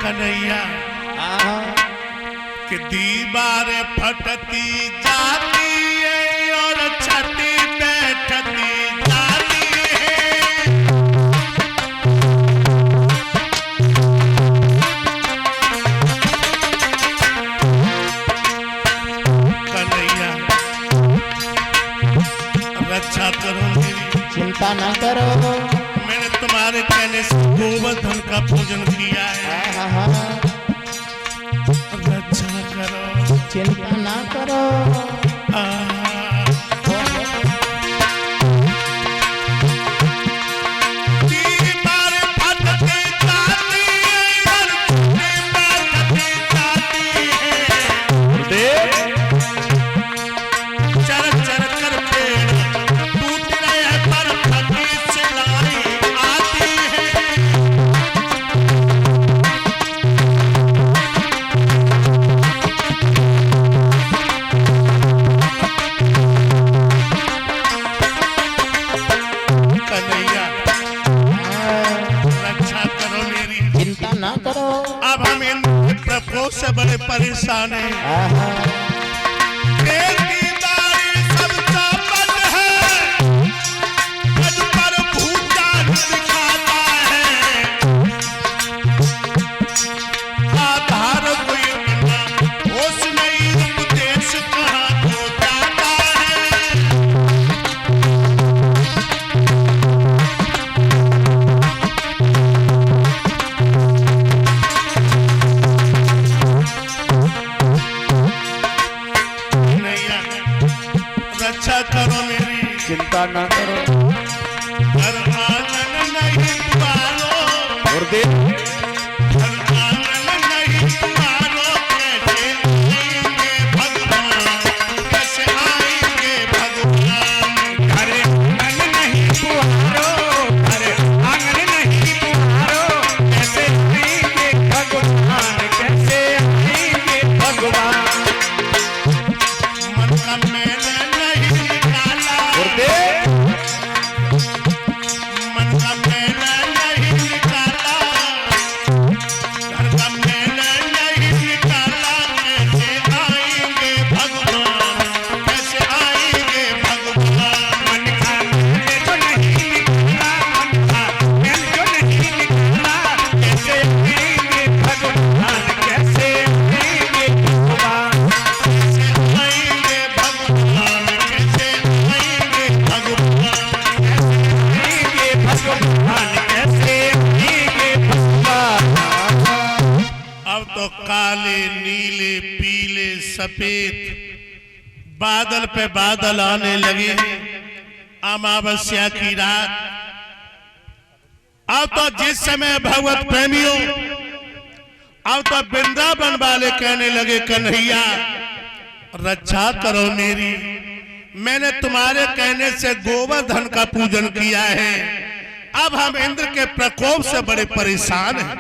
कन्हैया कि दीवार फटती जाती है और छती बैठती जाती है। कन्हैया रक्षा करो मेरी, चिंता ना करो। मैंने तुम्हारे कहने से गोवर्धन का पूजन किया है। रक्षा करो, चिंता ना करो। दीवार फटती जाती है और बैठती जाती है। चर चर कर पेड़ टूट रहे पर फटी सुनाई आती है। कन्हैया रक्षा करो मेरी, चिंता ना करो। अब हम इन प्रकोप से बड़े परेशान हैं। दीदारी सबका बद है, बद पर भूचाल दिखाता है। आधार कोई बिना होश नहीं, उपदेश कहाँ को जाता है। कन्हैया रक्षा करो मेरी, चिंता ना करो। घर आंगन नहीं तुम्हारो, गुरुदेव घर आंगन नहीं तुम्हारो। कैसे आएंगे भगवान, कैसे आएंगे भगवान। घर आंगन नहीं तुम्हारो, घर आंगन नहीं तुम्हारो। कैसे आएंगे भगवान, कैसे आएंगे भगवान। मन का मैल नहीं निकाला, गुरुदेव मन का मैल नहीं निकाला, घर का मैल नहीं निकाला। कैसे आएंगे भगवान, कैसे आएंगे भगवान। मन का मैल जो नहीं निकला, मन का मैल जो नहीं निकला। कैसे आएंगे भगवान, कैसे आएंगे भगवान। कैसे आएंगे भगवान, कैसे आएंगे भगवान। आएंगे भगवान, कैसे आएंगे भगवान। अब तो काले नीले पीले सफेद बादल पे बादल आने लगे हैं। अमावस्या की रात, अब तो जिस समय भगवत प्रेमियों, अब तो वृंदावन वाले कहने लगे कन्हैया रक्षा करो मेरी। मैंने तुम्हारे कहने से गोवर्धन का पूजन किया है, अब हम इंद्र के प्रकोप से बड़े परेशान हैं।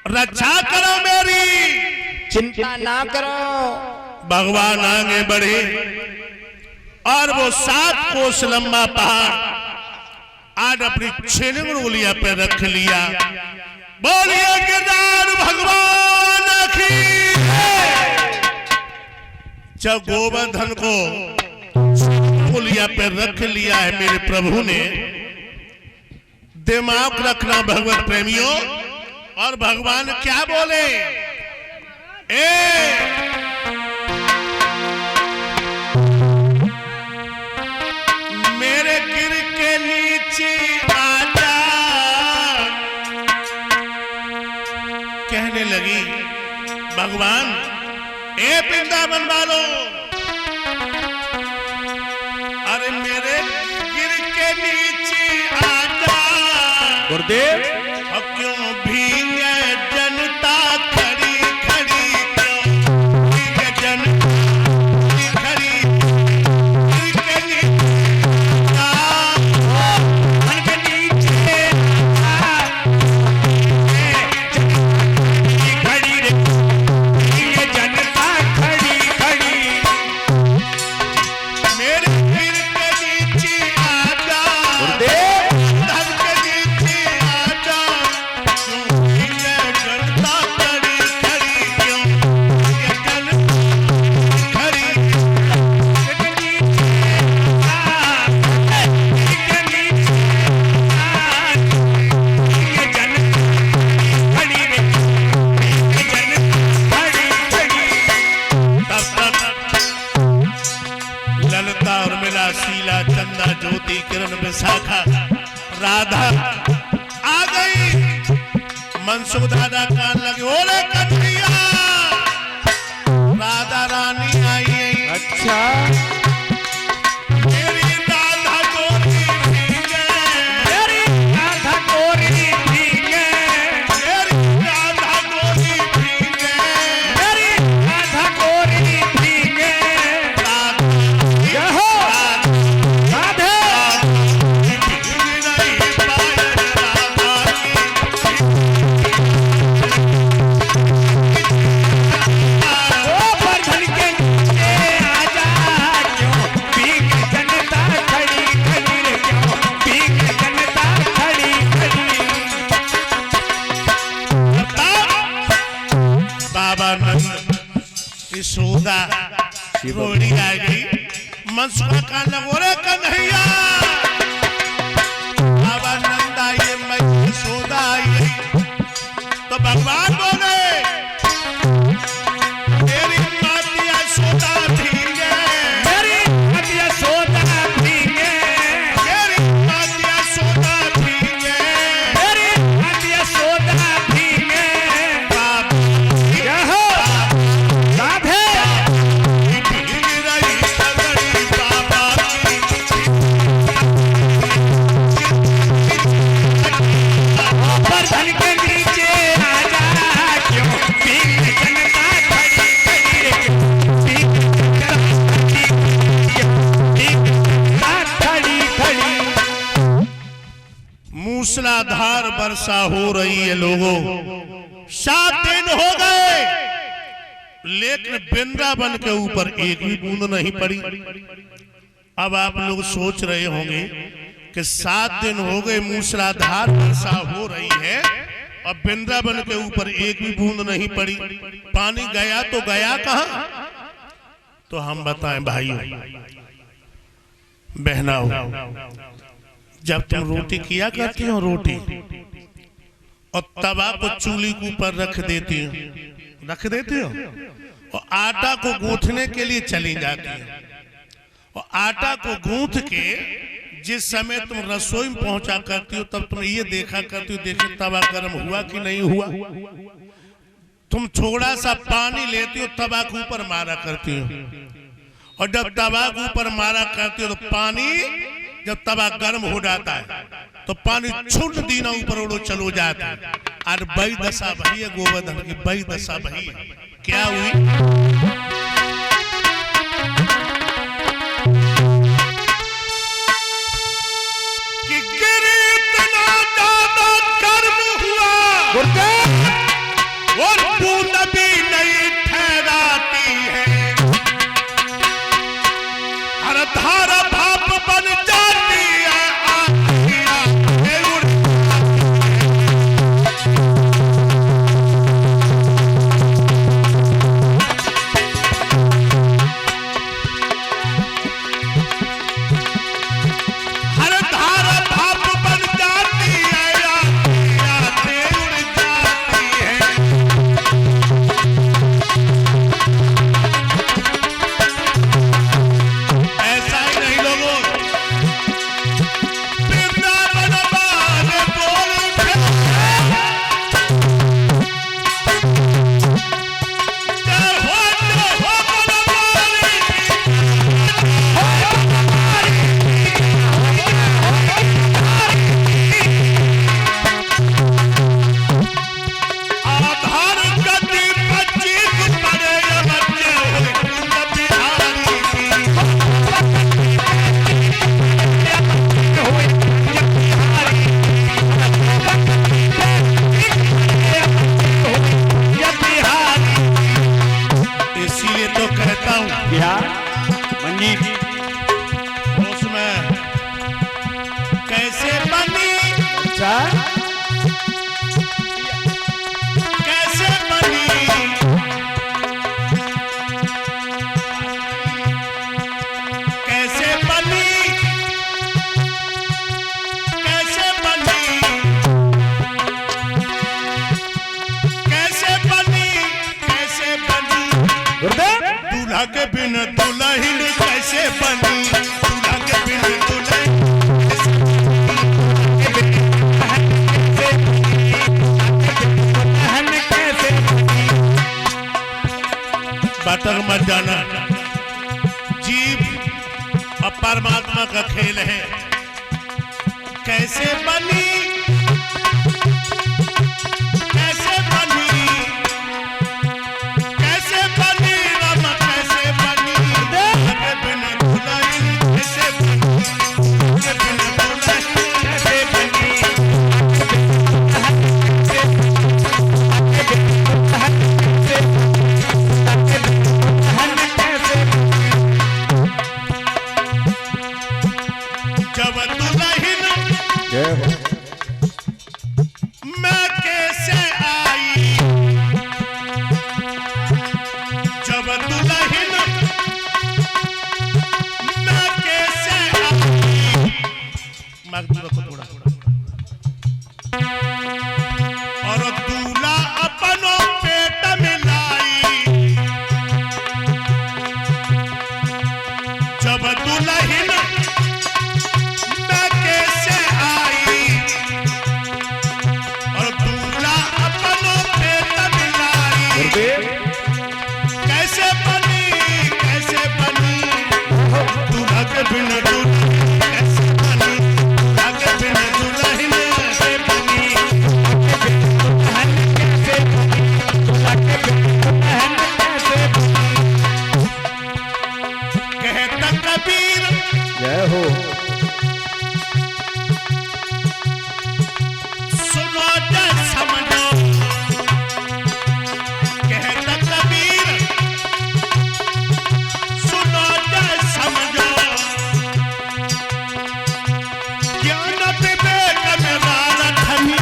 रक्षा करो मेरी। चिंता ना करो। भगवान आगे बढ़े और वो 7 कोस लंबा पहाड़ आज अपनी 6 उंगलियां पे रख लिया। बोलिए गिरधार भगवान की जय। जब गोवर्धन को उंगलियां पे रख लिया है मेरे प्रभु ने, दिमाग रखना भगवत प्रेमियों। और भगवान क्या बोले, मेरे गिर के नीचे आजा। कहने लगी भगवान, वृंदावन वालों, अरे मेरे गिर के नीचे आजा। गुरुदेव और क्यों भीगे जनता खड़ी खड़ी, क्यों भीगे जनता खड़ी खड़ी के नीचे मन के नीचे खड़ी रे, ये जनता खड़ी खड़ी। मेरे गिर के नीचे आजा। गुरुदेव धर के नीचे आजा। लोग दादा कान लगे, ओरे कन्हैया राधा रानी आई है। अच्छा मेरी राधा गोरी भीगे, मेरी राधा गोरी भीगे, मेरी राधा गोरी भीगे, मेरी राधा गोरी भीगे। राधा जय हो राधे। भीग नहीं पाए राधा की। ओ बरधन के नीचे आजा, क्यों भीग जनता खड़ी खड़ी रे, क्यों भीग जनता खड़ी खड़ी। बाबा नंद यशोदा रोड़ी आ गई, मनसुखा का लगोरे कन्हैया। बाबा नंद आइए, मैं यशोदा आइए, तो भगवान बोले तेरी माती यशोदा भीगे, मेरी हटिया सोदा भीगे, तेरी माती यशोदा भीगे। मेरी हटिया सोदा भीगे। बाबा जय हो राधे। भीग रही पगड़ी बाबा की। बरधन के नीचे आजा, क्यों भीग जनता खड़ी खड़ी रे, भीग जनता खड़ी खड़ी। मूसलाधार वर्षा हो रही है लोगों, 7 दिन हो गए, लेकिन वृंदावन के ऊपर एक भी बूंद नहीं पड़ी। अब आप लोग सोच रहे होंगे कि 7 दिन हो गए मूसलाधार वर्षा हो रही है और वृंदावन के ऊपर एक भी बूंद नहीं पड़ी, पानी गया तो गया कहां? तो हम बताएं भाइयों बहनाओं, जब तुम रोटी किया करती हो रोटी और तवा को चूल्हे के ऊपर रख देती हो और आटा को गूंथने के लिए चली जाती हो, और आटा को गूंथ के जिस समय तुम रसोई में पहुंचा करती हो तब तुम ये देखा करती हो, देखे तवा गर्म हुआ कि नहीं हुआ। तुम थोड़ा सा पानी लेती हो, तवा के ऊपर मारा करती हो, और जब तवा के ऊपर मारा करती हो तो पानी जब तवा गर्म हो जाता है तो पानी छुट दीना ऊपर उड़ो चलो जाता है। और बई दशा भई है गोवर्धन की, बई दशा भई है। क्या हुई? कि गिरी इतना ज्यादा गर्म हुआ और बूंद भी नहीं ठहराती है, हर धारा भाप बन जाती है, आखिया में उड़ हर धारा भाप बन जाती है, आखिया में उड़ जाती है। ऐसा ही नहीं लोगों, वृंदावन वाले बोल उठे, जय हो बनवारी। आधार गति 25 पड़े बच्चे हुए कुंड बिहारी की। इसीलिए तो कहता हूँ बिहार मंजीत उसमें कैसे बनी, अच्छा कैसे बनी, कैसे बनी, कैसे बनी, कैसे बनी, कैसे बनी। गुरुदेव दूल्हा के बिन दुल्हन कैसे बनी, दूल्हा के बिन दुल्हन कैसे तक मत जाना। जीव और परमात्मा का खेल है। कैसे बनी, कैसे बनी, कैसे बनी राम, कैसे बनी के बिना दुल्हन, कैसे बनी के बिना दुल्हन, कैसे बनी। जब दुल्हन जय हो। मैं कैसे आई, जब दुल्हन मैं कैसे आई। मार्ग रखो थोड़ा। और दूल्हा अपनो पेट में लाई, जब दुल्हन मैं कैसे आई। और दूल्हा अपनो पेट में लाई, गुरुदेव कैसे बनी, कैसे बनी दूल्हा के बिना दुल्हन, कैसे बनी दूल्हा के बिना दुल्हन, कैसे बनी। कहता कबीर जय हो। सुनो जय समझो, कहता कबीर सुनो जय समझो। ज्ञान विवेक में वारत हमी,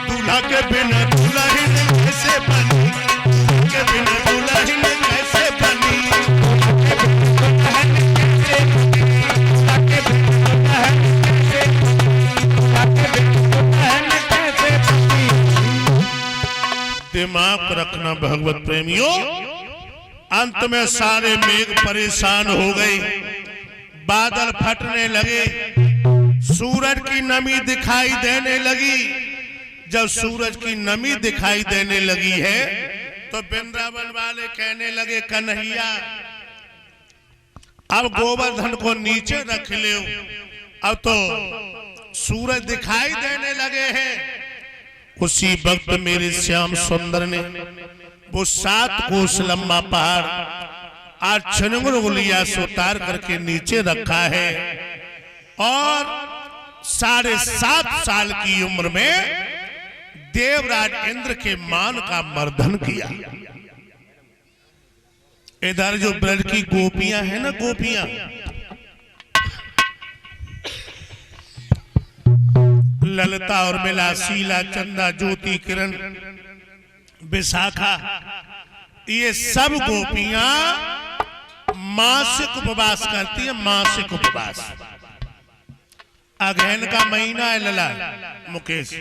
दूल्हा के बिना दुल्हन कैसे बनी, दूल्हा के बिना दुल्हन कैसे बनी। दिमाग रखना भगवत प्रेमियों। अंत में सारे मेघ परेशान हो गए, बादल फटने लगे, सूरज की नमी दिखाई देने लगी। जब सूरज की नमी दिखाई देने लगी है तो वृंदावन वाले कहने लगे कन्हैया अब गोवर्धन को नीचे रख ले, अब तो सूरज दिखाई देने लगे हैं। उसी वक्त मेरे श्याम सुंदर ने वो 7 कोस लंबा पहाड़ आज छनंगुलिया से उतार करके नीचे रखा है और 7.5 साल की उम्र में देवराज इंद्र के मान का मर्दन किया। इधर जो ब्रज की गोपियां हैं ना, गोपियां ललिता और मिला, शीला, चंदा, ज्योति, किरण, विशाखा, ये सब गोपियां मासिक उपवास करती है। मासिक उपवास, अगहन का महीना है लला मुकेश,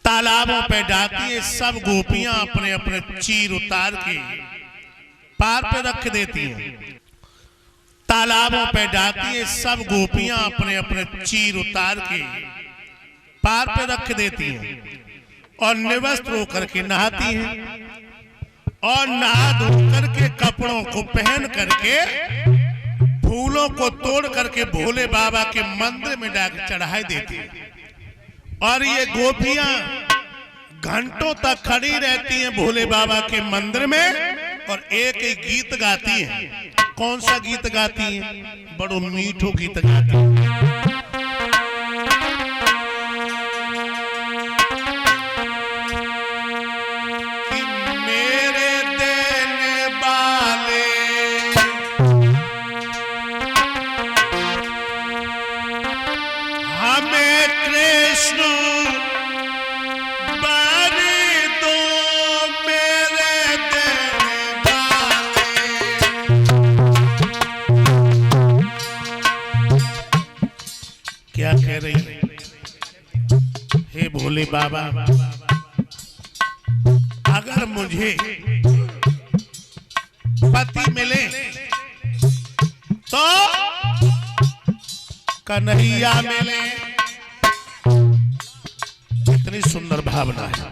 तालाबों पे जाती है सब गोपियां, अपने अपने चीर उतार के पार पे रख देती हैं। तालाबों पे जाती है सब गोपियां, अपने अपने चीर उतार के पार पे रख देती हैं और निवस्त्र होकर के नहाती हैं और नहा धो करके कपड़ों को पहन करके फूलों को तोड़ करके भोले बाबा के मंदिर में जाकर चढ़ाई देती हैं। और ये गोपियां घंटों तक खड़ी रहती हैं भोले बाबा के मंदिर में और एक एक गीत गाती हैं। कौन सा गीत गाती हैं? बड़ो मीठो गीत गाती हैं। कि मेरे देने वाले हमें कृष्ण बारी दो, मेरे देने वाले। क्या कह रही है? हे भोले बाबा, अगर मुझे पति मिले तो कन्हैया मिले। कितनी सुंदर भावना है।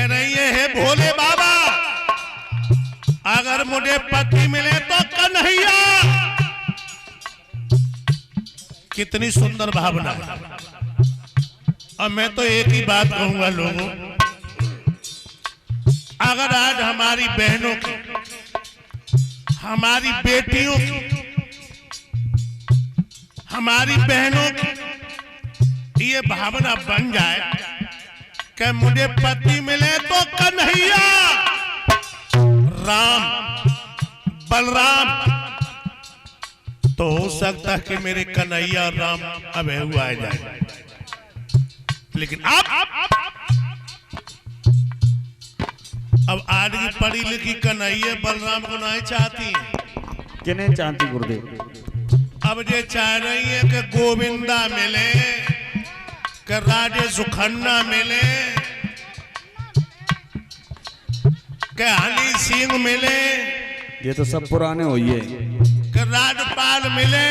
रही है भोले बाबा, अगर मुझे पति मिले तो कन्हैया। कितनी सुंदर भावना है। और मैं तो एक ही बात कहूंगा लोगों, अगर आज हमारी बहनों की, हमारी बेटियों की, हमारी बहनों की ये भावना बन जाए कि मुझे पति मिले तो कन्हैया, राम, बलराम, तो हो सकता है कि मेरे कन्हैया राम अब हुआ आ जाए। लेकिन अब आज की पढ़ी लिखी कन्हैया बलराम को नहीं चाहती, किन्हें चाहती गुरुदेव? अब ये चाह रही है कि गोविंदा मिले, कि राजे सुखन्ना मिले, कि हनी सिंह मिले, ये तो सब पुराने हुई है। कि राजपाल मिले।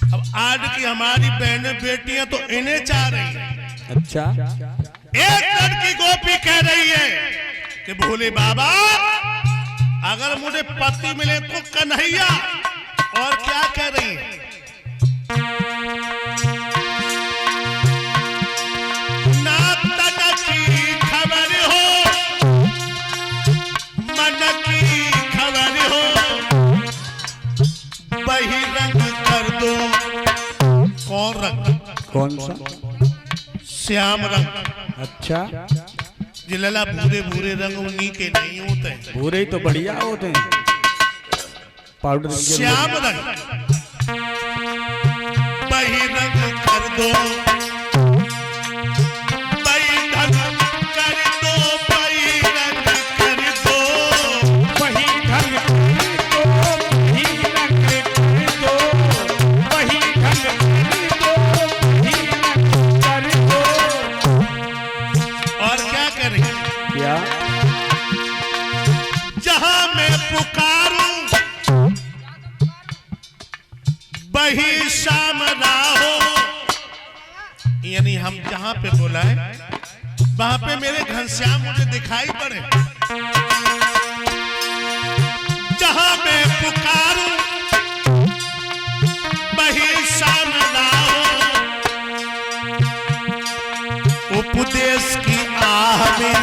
अब आज की हमारी बहनें बेटियां तो इन्हें चाह रही हैं। अच्छा, एक लड़की गोपी कह रही है कि भोले बाबा अगर मुझे पति मिले तो कन्हैया। और क्या कह रही है? ना तन की खबर हो, मन की खबर हो, वही रंग कर दो। कौन रंग? कौन सा? श्याम रंग। अच्छा, जिलला भूरे भूरे रंग उन्हीं के नहीं होते हैं। भूरे ही तो बढ़िया होते हैं, पाउडर के। श्याम रंग, वही रंग कर दो, वही रंग कर दो, वही रंग कर दो, वही ढंग कर दो, वही रंग कर दो, वही ढंग कर दो, वही रंग कर दो। और क्या करें? क्या? जहां मैं पुकारूं वही शाम राहो। यानी हम जहां पे बुलाए वहां पे मेरे घनश्याम मुझे दिखाई पड़े। जहां मैं पुकारूं वही शाम राहो। उपदेश की आह में